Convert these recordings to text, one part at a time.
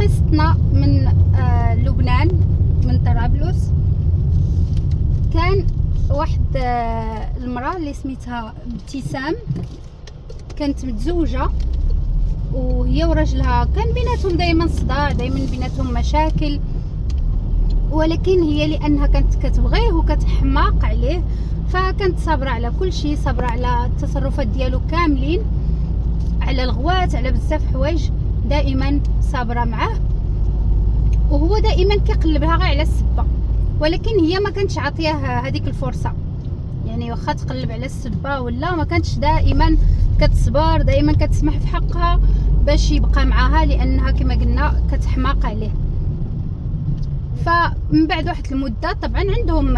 قصتنا من لبنان، من طرابلس. كان واحد المراه اللي سميتها ابتسام، كانت متزوجه وهي وراجلها كان بيناتهم دائما صداع، دائما بيناتهم مشاكل، ولكن هي لانها كانت كتبغيه وكتحماق عليه فكانت صابره على كل شيء، صابره على التصرفات ديالو كاملين، على الغوات، على بزاف حوايج، دائما صابره معاه، وهو دائما كيقلب لها غير على السبه، ولكن هي ما كانتش عاطياه هذيك الفرصه. يعني واخا تقلب على السبه ولا ما كانتش دائما كتصبر، دائما كتسمح في حقها باش يبقى معاها، لانها كما قلنا كتحماق عليه. فمن بعد واحد المده طبعا عندهم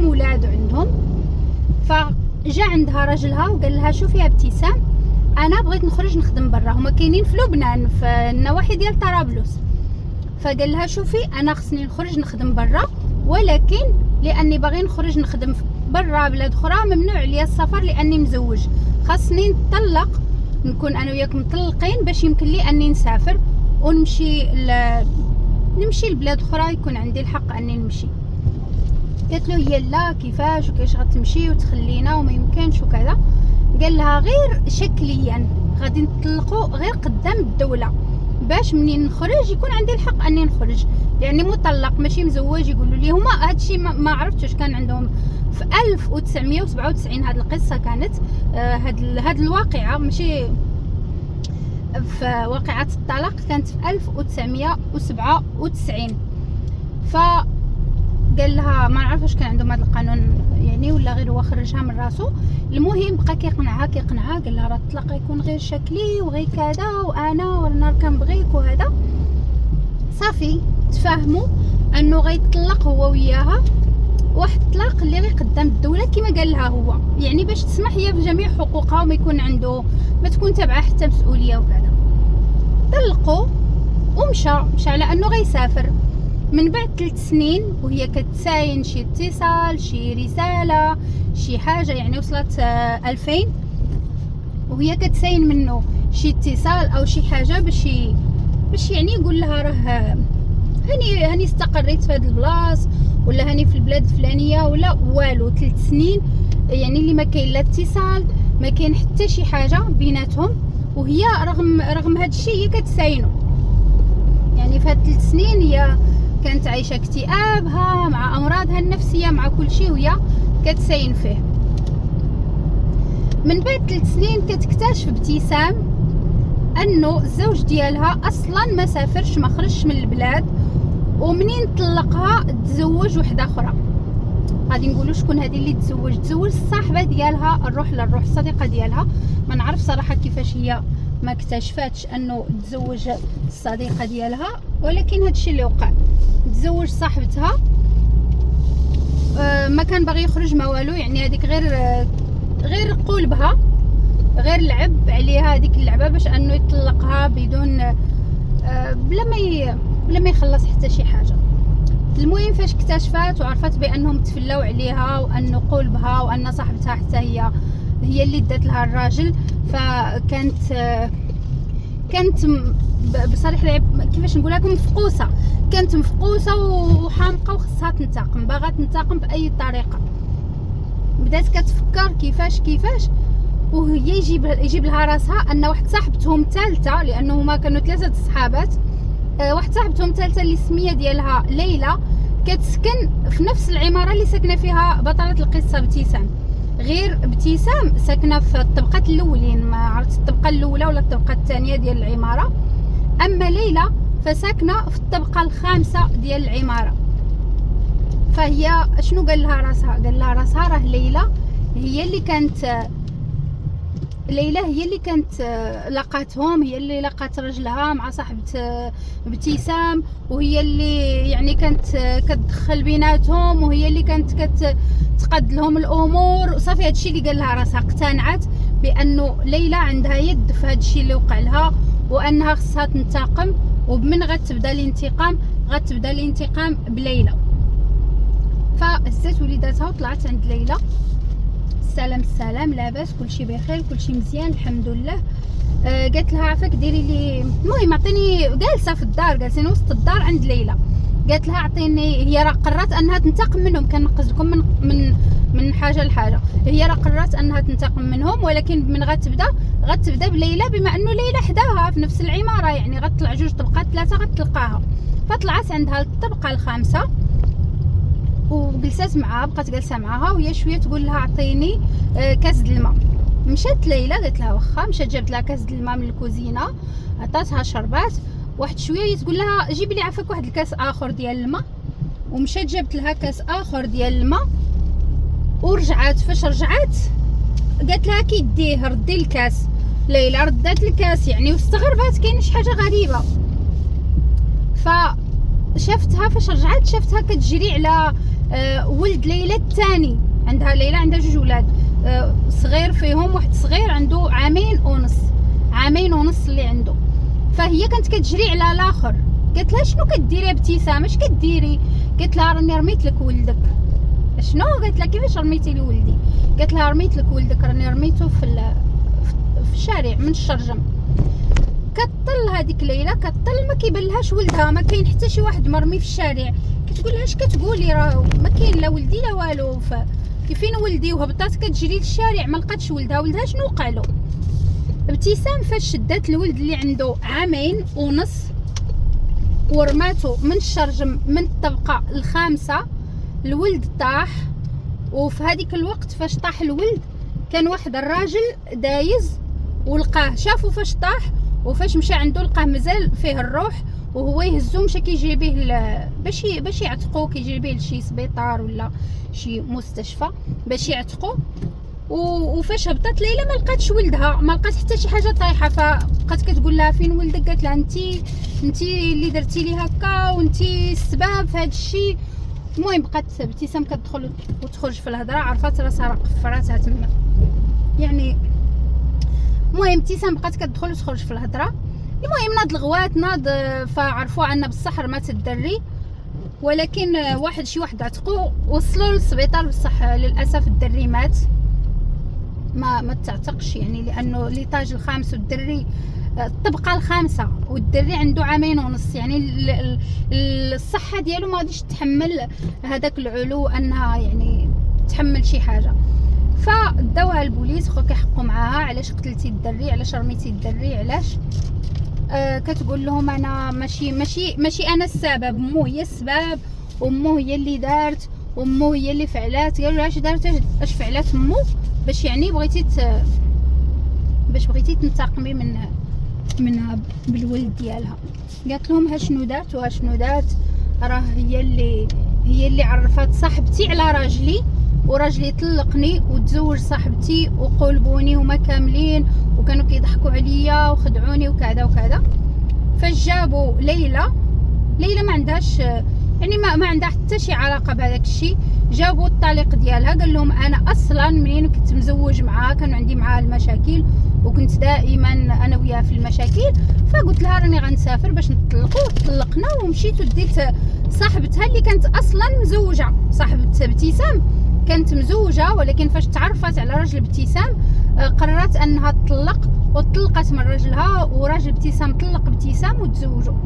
ولاد وعندهم، فجا عندها راجلها وقال لها شوفي يا ابتسام، انا بغيت نخرج نخدم برا، هما كاينين في لبنان في النواحي ديال طرابلس. فقال لها شوفي انا خصني نخرج نخدم برا، ولكن لاني باغي نخرج نخدم برا بلاد اخرى ممنوع عليا السفر لاني مزوج، خاصني نطلق، نكون انا وياك مطلقين باش يمكن لي اني نسافر ونمشي لبلاد اخرى، يكون عندي الحق اني نمشي. قالت له هي لا، كيفاش وكيفاش غتمشي وتخلينا وما يمكنش وكذا. قال لها غير شكليا غادي نطلقوا غير قدام الدوله، باش منين نخرج يكون عندي الحق اني نخرج، لاني مطلق ماشي مزوج. يقولوا لي هما هادشي ما عرفتش كان عندهم في 1997 هاد القصه كانت، هاد الواقعه ماشي في واقعه الطلاق كانت في 1997. قال لها ما نعرفش كان عندهم هذا القانون يعني ولا غير هو خرجها من راسو. المهم بقى كيقنعها قال لها راه الطلاق يكون غير شكلي وغير كذا، وانا ورانا كنبغيك وهذا. صافي تفاهموا انه غيطلق هو وياها، واحد الطلاق اللي غير قدام الدوله كما قال لها هو، يعني باش تسمح هي بجميع حقوقها وما يكون عنده، ما تكون تابعه حتى مسؤوليه وكذا. طلقوا ومشى على انه غيسافر. من بعد 3 سنين وهي كتساين شي اتصال، شي رساله، شي حاجه، يعني وصلت 2000 وهي كتساين منه شي اتصال او شي حاجه باش يعني يقول لها راه هاني استقريت في هذا البلاص، ولا هاني في البلاد الفلانيه، ولا والو. 3 سنين يعني اللي ما كاين لا اتصال، ما كاين حتى شي حاجه بيناتهم، وهي رغم هذا الشيء هي كتساينو. يعني في هاد 3 سنين هي كانت عايشه اكتئابها مع امراضها النفسيه مع كل شيء، وهي كتساين فيه. من بعد 3 سنين كتكتشف ابتسام انه الزوج ديالها اصلا ما سافرش، ما خرجش من البلاد، ومنين طلقها تزوج وحده اخرى. غادي نقولوا شكون هذه اللي تزوج الصاحبه ديالها، الروح للروح، الصديقه ديالها. ما نعرف صراحه كيفاش هي ما اكتشفاتش انه تزوج الصديقه ديالها، ولكن هذا الشيء اللي وقع. تزوج صاحبتها، ما كان باغي يخرج ما والو، يعني هذيك غير قلبها، غير لعب عليها هذيك اللعبه باش انه يطلقها بدون بلا ما يخلص حتى شي حاجه. المهم فاش اكتشفات وعرفت بانهم تفلاو عليها، وانه قلبها وان صاحبتها حتى هي اللي دات لها الراجل، فكانت بصريح كيفاش نقول لكم مفقوسه، كانت مفقوسه وحامقه وخصها تنتقم، باغا تنتقم باي طريقه. بدات كتفكر كيفاش وهي يجيب لها راسها ان واحد صاحبتهم ثالثه، لانه هما كانوا 3 صحابات، واحد صاحبتهم ثالثه اللي السميه ديالها ليلى، كتسكن في نفس العماره اللي ساكنه فيها بطله القصه ابتسام. غير ابتسام ساكنه في الطبقات الاولين، ما عرفت الطبقه الاولى ولا الطبقه الثانيه ديال العماره، اما ليلى فساكنه في الطبقه الخامسه ديال العماره. فهي شنو قال لها راسها راه ليلى هي اللي كانت لقاتهم، هي اللي لقات رجلها مع صاحبة ابتسام، وهي اللي يعني كانت كتدخل بيناتهم، وهي اللي كانت كتقاد لهم الامور. صافي هادشي اللي قال لها راسها، اقتنعت بانه ليلى عندها يد في هادشي اللي وقع لها، وانها خصها تنتقم، وبمن غتبدا الانتقام بليلى. فهزات وليداتها وطلعت عند ليلى. السلام لاباس كلشي بخير كلشي مزيان الحمد لله. قالت لها عافاك ديري لي، المهم عطيني، جالسه في الدار، جالسين وسط الدار عند ليلى، قالت لها اعطيني، هي راه قررت انها تنتقم منهم، كنقز لكم من حاجه لحاجه، هي راه قررت انها تنتقم منهم، ولكن من غتبدا بليلى، بما انه ليلى حداها في نفس العماره، يعني غتطلع 2 طبقات 3 غتلقاها. فطلعت عندها الطبقه الخامسه وجلست معها، بقات جالسه معها وهي شويه تقول لها اعطيني كاس د الماء. مشات ليلى قالت لها واخا، مشات جابت لها كاس د الماء من الكوزينه، عطاتها شربات، واحد شويه تقول لها جيبي لي عافاك واحد الكاس اخر ديال الماء، ومشات جابت لها كاس اخر ديال الماء ورجعات. فاش رجعات قالت لها كي ديه ردي الكاس. ليلى ردات الكاس يعني واستغربات، كاين شي حاجه غريبه. فشافتها فاش رجعت شافتها كتجري على ولد ليلى الثاني، ليلى عندها 2 ولاد صغير، فيهم واحد صغير عنده 2 ونص اللي عنده. فهي كانت كتجري على الاخر. قالت لها شنو كديري ابتسام، اش كديري؟ قالت لها راني رميت لك ولدك. شنو؟ قالت لها كيفاش رميتي لي ولدي؟ قالت لها رميت لك ولدك، راني رميته في الشارع من الشرجم. كطل هذيك ليلى، كطل ما كيبان لهاش ولدها، ما كاين حتى شي واحد مرمي في الشارع. كتقول لها اش كتقولي، راه ما كاين لا ولدي لا والو، كيفين ولدي؟ وهبطات كتجري للشارع ما لقاتش ولدها شنو وقع له؟ ابتسام فاش شدات الولد اللي عنده 2 ونص ورماته من الشرجم من الطبقه الخامسه، الولد طاح. وفي هذيك الوقت فاش طاح الولد كان واحد الراجل دايز ولقاه، شافو فاش طاح وفاش مشى عنده لقاه مازال فيه الروح، وهو يهزو مشى كيجري به باش يعتقوه، كيجري به لشي سبيطار ولا شي مستشفى باش يعتقوه. وفاش هبطت ليلى ما لقاتش ولدها، ما لقات حتى شي حاجه طايحه. فبقات كتقول لها فين ولدك؟ قالت لها انت اللي درتي لي هكا، وانت السبب في هذا الشيء. المهم بقات ابتسام كتدخل وتخرج في الهضره، عرفات راسها راه قفراتها تما يعني. المهم ابتسام بقات كتدخل وتخرج في الهضره. المهم ناض الغوات فعرفوا عنا بصح رمات الدري، ولكن شي واحد عتقو وصلوا للسبيطار، بصح للاسف الدري مات، ما تعتقش يعني، لانه ليطاج الخامس والدري الطبقه الخامسه والدري عنده 2 ونص، يعني الصحه ديالو ما غاديش تحمل هذاك العلو انها يعني تحمل شي حاجه. فداوها البوليس، خو كيحقوا معاها علاش قتلتي الدري، علاش رميتي الدري، علاش. كتقول لهم انا ماشي انا السبب، مو هي السبب، ومو هي اللي دارت، ومو هي اللي فعلات. قالوا علاش دارت، اش فعلات مو، باش يعني بغيتي تنتقمي منها بالولد ديالها. قالت لهم ها شنو دارت، راه هي اللي عرفات صاحبتي على راجلي، وراجلي طلقني وتزوج صاحبتي وقلبوني هما كاملين، وكانوا كيضحكوا عليا وخدعوني وكذا وكذا. فاش جابوا ليلى ما عندهاش يعني ما عندها حتى شي علاقه بهذاك الشيء. جابوا الطليق ديالها، قال لهم انا اصلا منين كنت مزوج معها كان عندي معها المشاكل، وكنت دائما انا وياها في المشاكل. فقلت لها راني غنسافر باش نطلقوا، طلقنا ومشيت وديت صاحبتها اللي كانت اصلا مزوجه. صاحبه ابتسام كانت مزوجه، ولكن فاش تعرفت على راجل ابتسام قررت انها تطلق، وطلقت من راجلها، وراجل ابتسام طلق ابتسام وتزوجوا.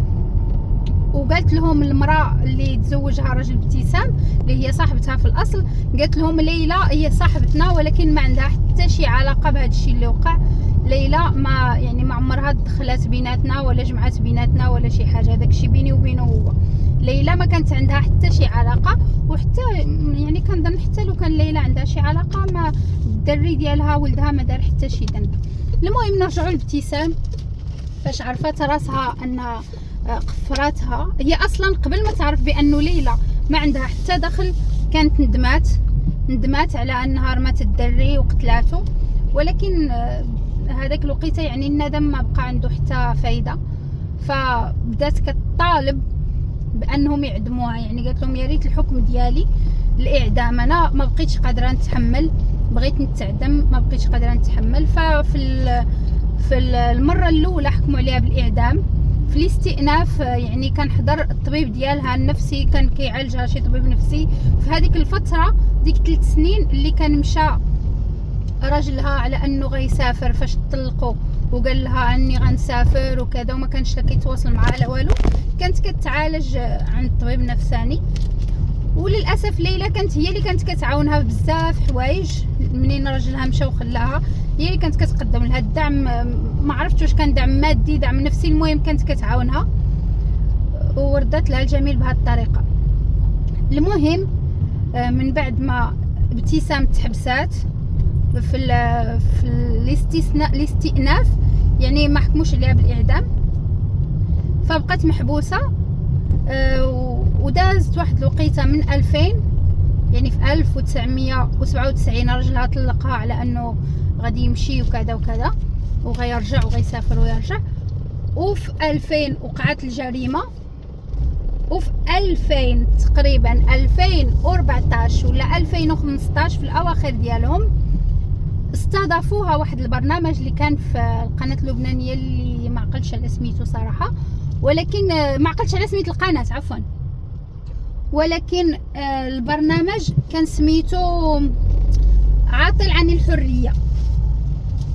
وقالت لهم المراه اللي تزوجها راجل ابتسام اللي هي صاحبتها في الاصل، قالت لهم ليلى هي صاحبتنا، ولكن ما عندها حتى شي علاقه بهذا الشيء اللي وقع. ليلى ما عمرها دخلت بيناتنا ولا جمعت بيناتنا ولا شي حاجه، داك الشيء بيني وبينه هو. ليلى ما كانت عندها حتى شي علاقه، وحتى يعني كنظن حتى لو كان ليلى عندها شي علاقه، ما الدري ديالها ولدها ما دار حتى شي ذنب. المهم نرجعوا لابتسام. فاش عرفت راسها انها قفراتها، هي اصلا قبل ما تعرف بانه ليلى ما عندها حتى دخل كانت ندمات على انها رمات الدري وقتلاته، ولكن هذاك الوقيته يعني الندم ما بقى عنده حتى فايده. فبدات كتطالب بانهم يعدموها، يعني قالت لهم يا ريت الحكم ديالي الاعدام، انا ما بقيتش قادره نتحمل، بغيت نتعدم ما بقيتش قادره نتحمل. في المره الاولى حكموا عليها بالاعدام. في الاستئناف يعني كان حضر الطبيب ديالها النفسي، كان كيعالجها شي طبيب نفسي في هذيك الفتره، ديك 3 سنين اللي كان مشى راجلها على انه غيسافر فاش طلقوا، وقال لها اني غنسافر وكذا، وما كانش كيتواصل معها لا والو. كانت كتعالج عند طبيب نفساني. وللاسف ليلى كانت هي اللي كانت كتعاونها بزاف حوايج. منين راجلها مشى وخلاها، هي اللي كانت كتقدم لها الدعم. ما عرفتش واش كان دعم مادي دعم نفسي، المهم كانت كتعاونها وردت لها الجميل بهذه الطريقه. المهم من بعد ما ابتسام تحبسات في الاستئناف، يعني ما حكموش عليها بالاعدام، فبقات محبوسه. ودازت واحد الوقيته من 2000، يعني في 1997 راجلها طلقها على انه غادي يمشي وكذا وكذا، وغيرجع وغيسافر ويرجع. وفي 2000 وقعت الجريمه. وفي 2000 تقريبا 2014 ولا 2015 في الاواخر ديالهم استضافوها واحد البرنامج اللي كان في القناه اللبنانيه اللي ما عقلتش على سميتو صراحه، ولكن ما عقلتش على سميت القناه عفوا، ولكن البرنامج كان سميتو عاطل عن الحريه.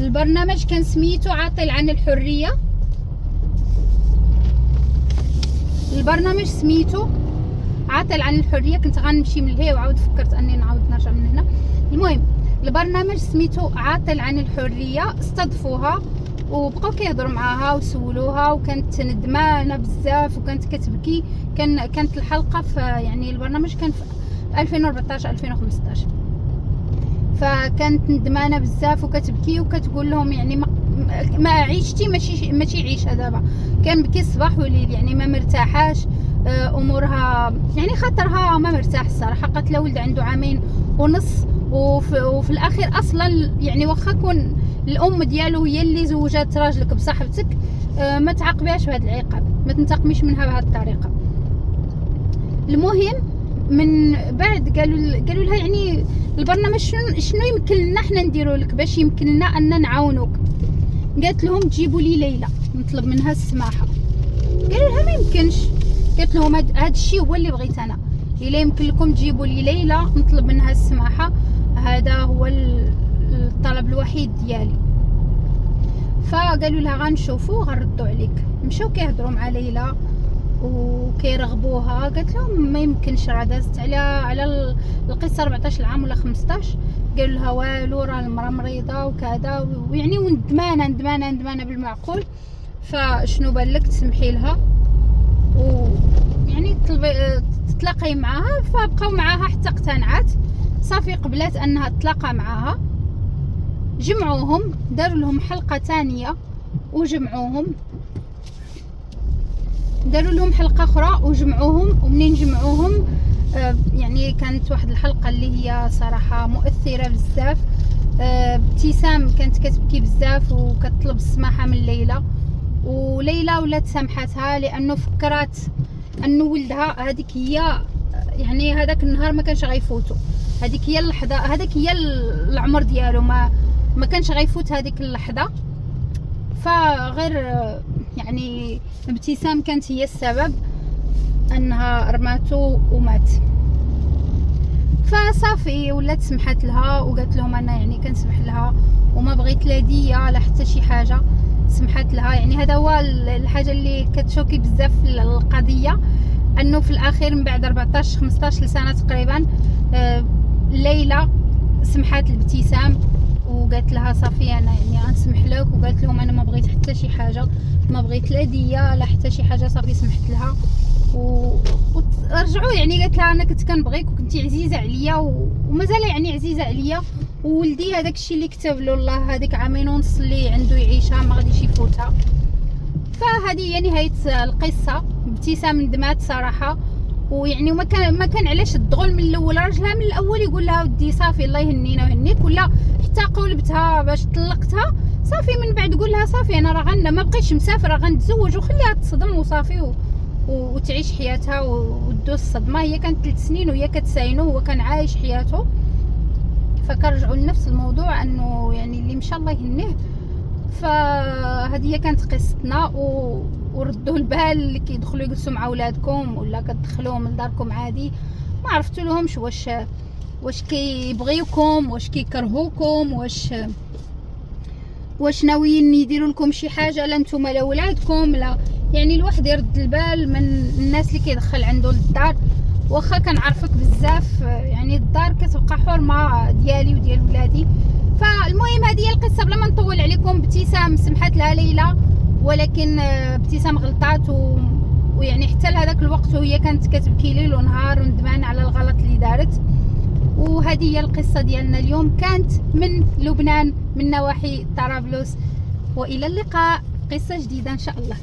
البرنامج كان سميتو عاطل عن الحريه. البرنامج سميتو عاطل عن الحريه. كنت غنمشي من لهيه وعاود فكرت اني نعاود نرجع من هنا. المهم البرنامج سميتو عاطل عن الحريه. استضفوها وبقاو كيهضروا معاها وسولوها، وكانت ندمانه بزاف وكانت كتبكي. كانت الحلقه في يعني البرنامج كان في 2014 2015، فكانت ندمانه بزاف وكتبكي وكتقول لهم يعني ما عيشتي ماشي عيشه دابا. كان بكي الصباح والليل، يعني ما مرتاحاش. امورها يعني خاطرها ما مرتاح الصراحه. قالت ولد عنده 2.5 عام، وفي الاخير اصلا يعني واخا كون الام ديالو هي اللي زوجات راجلك بصاحبتك، ما تعاقبيهاش بهذا العقاب، ما تنتقميش منها بهذه الطريقه. المهم من بعد قالوا لها يعني البرنامج شنو يمكن لنا حنا نديروا لك باش يمكن لنا ان نعاونوك. قالت لهم جيبوا لي ليلى نطلب منها السماحه. قالوا لها ما يمكنش. قالت لهم هذا الشيء هو اللي بغيت انا، الا يمكن لكم تجيبوا لي ليلى نطلب منها السماحه، هذا هو الطلب الوحيد ديالي. فقالوا لها غنشوفوا غنردوا عليك. مشاو كيهضروا مع ليلى وكيرغبوها. قالت لهم ما يمكنش، راه دازت على القصه 14 عام ولا 15. قالوا لها والو، راه المراه مريضه وكذا، ويعني ندمانه بالمعقول. فشنو بالك تسمحي لها ويعني تتلاقي معاها. فبقاو معاها حتى اقتنعت. صافي قبلت انها تتلاقى معاها. جمعوهم، داروا لهم حلقه ثانيه وجمعوهم، داروا لهم حلقه اخرى وجمعوهم. ومنين جمعوهم يعني كانت واحد الحلقه اللي هي صراحه مؤثره بزاف. ابتسام كانت كتبكي بزاف وكتطلب السماحه من ليلى، وليلى ولات سامحتها لانه فكرات انه ولدها هذيك هي يعني هذاك النهار ما كانش غيفوتو. هذيك هي اللحظه، هذاك هي العمر ديالو، ما كانش غيفوت هذيك اللحظه. فغير يعني ابتسام كانت هي السبب انها رماتو ومات. فصافي ولات سمحت لها وقالت لهم انا يعني كنسمح لها وما بغيت لا ديه لا حتى شي حاجه. سمحت لها. يعني هذا هو الحاجه اللي كتشوكي بزاف في القضيه، انه في الاخير من بعد 14 15 سنه تقريبا ليلى سمحت لابتسام وقالت لها صافي انا يعني غنسمح لك. وقالت لهم انا ما بغيت حتى شي حاجه، ما بغيت لا ديه لا حتى شي حاجه، صافي سمحت لها. ورجعوا يعني قالت لها انا كنت كنبغيك وكنتي عزيزه عليا ومازال يعني عزيزه عليا، وولدي هذاك الشيء اللي كتب له الله هذيك 2.5 عام اللي عنده يعيشها ما غاديش يفوتها. فهذه هي نهايه القصه. ابتسام ندمات صراحه، ويعني ما كان علاش تدغل من الاول. راجلها من الاول يقول لها ودي صافي الله يهنينا ويهنيك، ولا حتى قولبتها باش طلقتها صافي من بعد قول لها صافي انا راه ما بقيتش مسافره غنتزوج وخليها تصدم وصافي وتعيش حياتها ودوز الصدمه. هي كانت 3 سنين وهي كتساينو وهو كان عايش حياته. فكرجعوا لنفس الموضوع انه يعني اللي مشى الله يهنيه. فهذه هي كانت قصتنا. وردوا البال اللي كيدخلوا يجلسوا مع اولادكم ولا كتدخلوهم لداركم عادي، ما عرفتوا لهمش واش كيبغيوكم، واش كيكرهوكم، واش ناويين يديروا لكم شي حاجه لا نتوما لا ولادكم لا. يعني الواحد يرد البال من الناس اللي كيدخل عنده للدار. واخا كنعرفك بزاف، يعني الدار كتبقى حرمه ديالي وديال ولادي. فالمهم هذه هي القصه بلا ما نطول عليكم. ابتسام سمحت لها ليلى، ولكن ابتسام غلطات ويعني حتى لهذاك الوقت وهي كانت كتبكي ليل ونهار وندمان على الغلط اللي دارت. وهذه هي القصه ديالنا اليوم، كانت من لبنان من نواحي طرابلس. والى اللقاء، قصه جديده ان شاء الله.